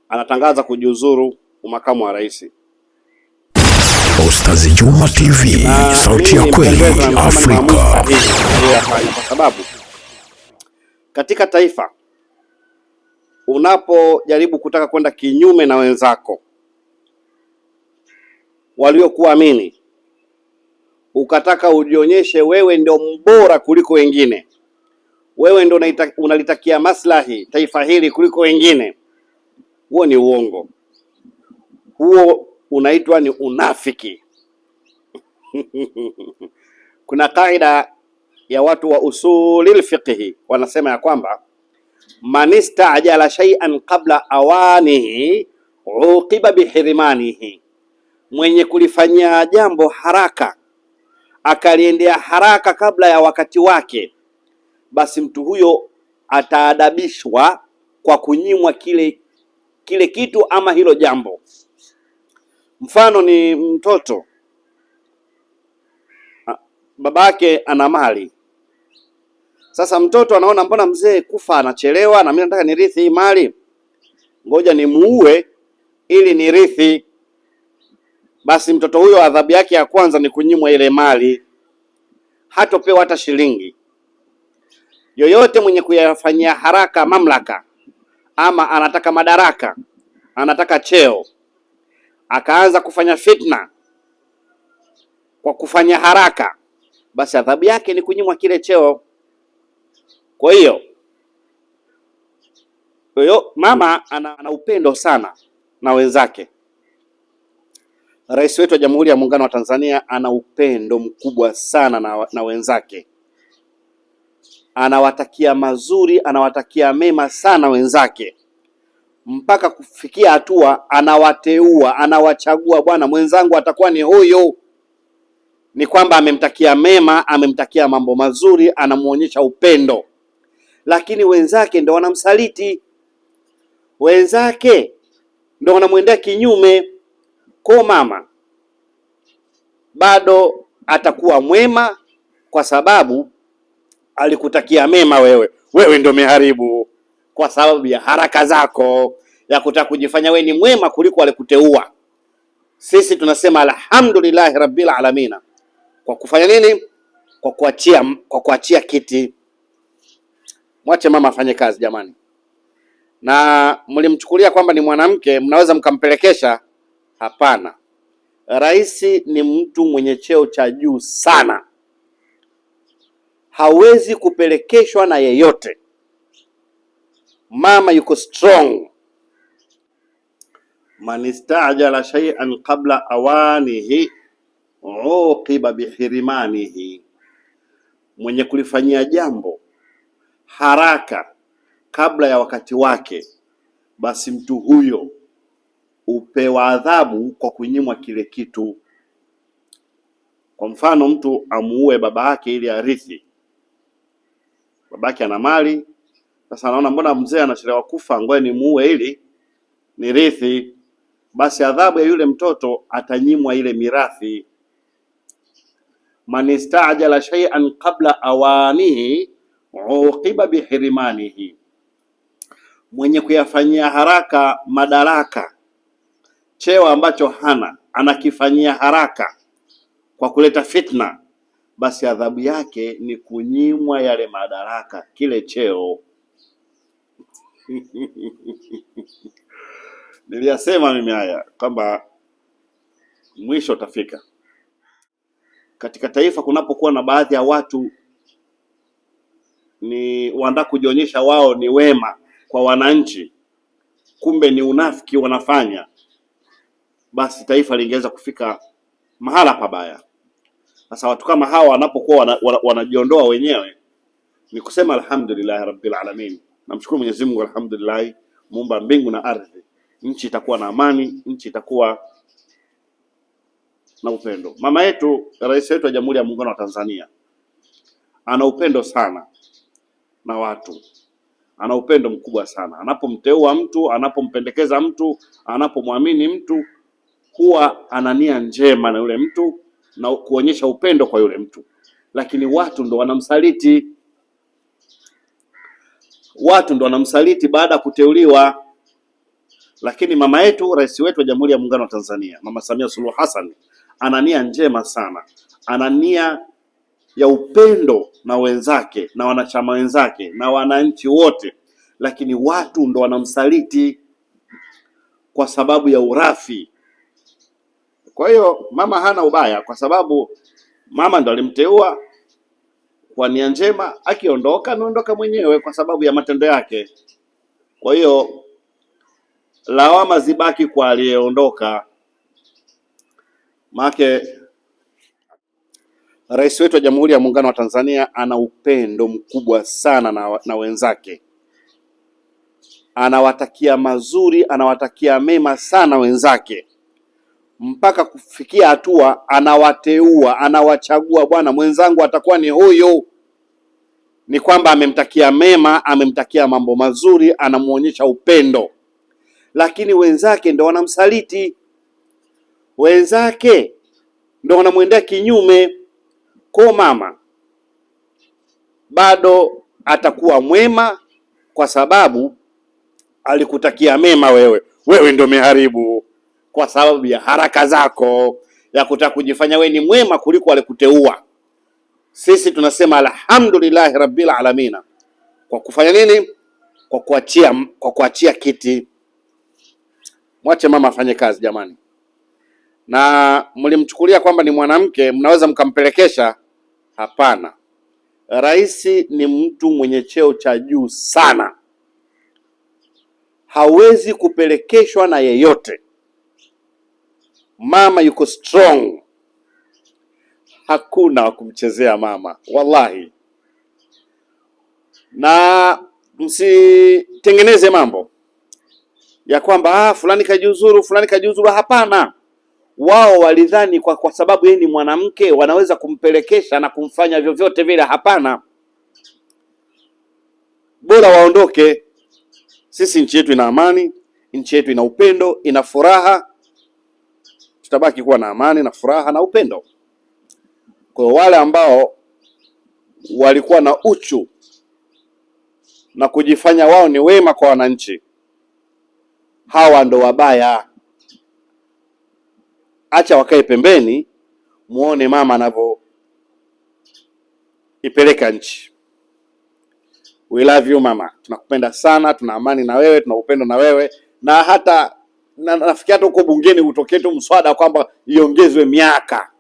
anatangaza kujiuzuru umakamu wa rais. Ustaz Juma TV, sauti ya kweli Afrika. Kwa sababu katika taifa unapojaribu kutaka kwenda kinyume na wenzako waliokuamini, ukataka ujionyeshe wewe ndio mbora kuliko wengine, wewe ndio unalitakia maslahi taifa hili kuliko wengine, huo ni uongo. Huo unaitwa ni unafiki. Kuna kaida ya watu wa usulil fiqhi wanasema ya kwamba man istajala shay'an qabla awanihi uqiba bihirmanihi, mwenye kulifanyia jambo haraka akaliendea haraka kabla ya wakati wake, basi mtu huyo ataadabishwa kwa kunyimwa kile kitu ama hilo jambo. Mfano ni mtoto, babake ana mali. Sasa mtoto anaona mbona mzee kufa anachelewa, na mimi nataka nirithi hii mali, ngoja nimuue ili nirithi. Basi mtoto huyo adhabu yake ya kwanza ni kunyimwa ile mali, hatopewa hata shilingi. Yoyote mwenye kuyafanyia haraka mamlaka, ama anataka madaraka, anataka cheo, akaanza kufanya fitna kwa kufanya haraka, basi adhabu yake ni kunyimwa kile cheo. Kwa hiyo mama ana upendo sana na wenzake. Rais wetu wa Jamhuri ya Muungano wa Tanzania ana upendo mkubwa sana na wenzake, anawatakia mazuri, anawatakia mema sana wenzake, mpaka kufikia hatua anawateua, anawachagua, bwana mwenzangu atakuwa ni huyu. Ni kwamba amemtakia mema, amemtakia mambo mazuri, anamuonyesha upendo. Lakini wenzake ndio wanamsaliti, wenzake ndio wanamwendea kinyume. Kwa mama bado atakuwa mwema kwa sababu alikutakia mema wewe ndio umeharibu kwa sababu ya haraka zako ya kutaka kujifanya wewe ni mwema kuliko alikuteua. Sisi tunasema alhamdulillah rabbil alamin kwa kufanya nini? Kwa kuachia kiti. Mwache mama afanye kazi jamani. Na mlimchukulia kwamba ni mwanamke mnaweza mkampelekesha. Hapana. Rais ni mtu mwenye cheo cha juu sana, hawezi kupelekeshwa na yeyote. Mama yuko strong. Man istajala shay'an qabla awanihi uqiba bihirmanihi, mwenye kulifanyia jambo haraka kabla ya wakati wake, basi mtu huyo upewa adhabu kwa kunyimwa kile kitu. Kwa mfano mtu amuue baba yake ili arithi. Babake ana mali, sasa anaona mbona mzee anachelewa kufa, ngoja nimuue ili nirithi. Basi adhabu ya yule mtoto atanyimwa ile mirathi. Man istajala shay'an qabla awanihi uqiba bihirmanihi, mwenye kuyafanyia haraka madaraka, cheo ambacho hana, anakifanyia haraka kwa kuleta fitna, basi adhabu yake ni kunyimwa yale madaraka, kile cheo. Niliyasema mimi haya kwamba mwisho utafika. Katika taifa kunapokuwa na baadhi ya watu ni wanataka kujionyesha wao ni wema kwa wananchi, kumbe ni unafiki wanafanya, basi taifa lingeweza kufika mahala pabaya. Sasa watu kama hawa wanapokuwa wanajiondoa wenyewe, ni kusema alhamdulillah rabbil alamin. Namshukuru Mwenyezi Mungu, alhamdulillah, muumba mbingu na ardhi. Nchi itakuwa na amani, nchi itakuwa na upendo. Mama yetu, rais wetu wa Jamhuri ya Muungano wa Tanzania, ana upendo sana na watu, ana upendo mkubwa sana. Anapomteua mtu, anapompendekeza mtu, anapomwamini mtu, huwa ana nia njema na yule mtu na kuonyesha upendo kwa yule mtu. Lakini watu ndo wanamsaliti. Watu ndo wanamsaliti baada ya kuteuliwa. Lakini mama yetu, rais wetu wa Jamhuri ya Muungano wa Tanzania, Mama Samia Suluhu Hassan, ana nia njema sana, ana nia ya upendo na wenzake na wanachama wenzake na wananchi wote, lakini watu ndo wanamsaliti kwa sababu ya urafi. Kwa hiyo mama hana ubaya, kwa sababu mama ndo alimteua kwa nia njema. Akiondoka anaondoka mwenyewe kwa sababu ya matendo yake. Kwa hiyo lawama zibaki kwa aliyeondoka. Maana rais wetu wa Jamhuri ya Muungano wa Tanzania ana upendo mkubwa sana na wenzake, anawatakia mazuri, anawatakia mema sana wenzake, mpaka kufikia hatua anawateua, anawachagua, bwana mwenzangu atakuwa ni huyu. Ni kwamba amemtakia mema, amemtakia mambo mazuri, anamuonyesha upendo. Lakini wenzake ndo wanamsaliti, wenzake ndo wanamwendea kinyume. Kwa mama bado atakuwa mwema kwa sababu alikutakia mema wewe ndo umeharibu kwa sababu ya haraka zako ya kutaka kujifanya wewe ni mwema kuliko alikuteua. Sisi tunasema alhamdulillahi rabbil alamina kwa kufanya nini? Kwa kuachia kiti. Mwache mama afanye kazi jamani. Na mlimchukulia kwamba ni mwanamke mnaweza mkampelekesha. Hapana. Rais ni mtu mwenye cheo cha juu sana, hawezi kupelekeshwa na yeyote. Mama yuko strong, hakuna wa kumchezea mama, wallahi. Na msitengeneze mambo ya kwamba fulani kajiuzuru, fulani kajiuzuru. Hapana. Wao walidhani kwa sababu yeye ni mwanamke wanaweza kumpelekesha na kumfanya vyovyote vile. Hapana, bora waondoke. Sisi nchi yetu ina amani, nchi yetu ina upendo, ina furaha. Tutabaki kuwa na amani na furaha na upendo. Kwa wale ambao walikuwa na uchu na kujifanya wao ni wema kwa wananchi, hawa ndo wabaya. Acha wakae pembeni, muone mama anavyo ipeleka nchi. We love you mama, tunakupenda sana, tuna amani na wewe, tuna upendo na wewe. Na hata nafikia hata huko bungeni utokee tu mswada kwamba iongezwe miaka.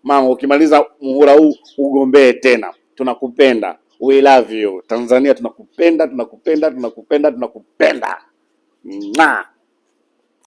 Mama, ukimaliza muhula huu ugombee tena. Tunakupenda. We love you. Tanzania tunakupenda, tunakupenda, tunakupenda, tunakupenda.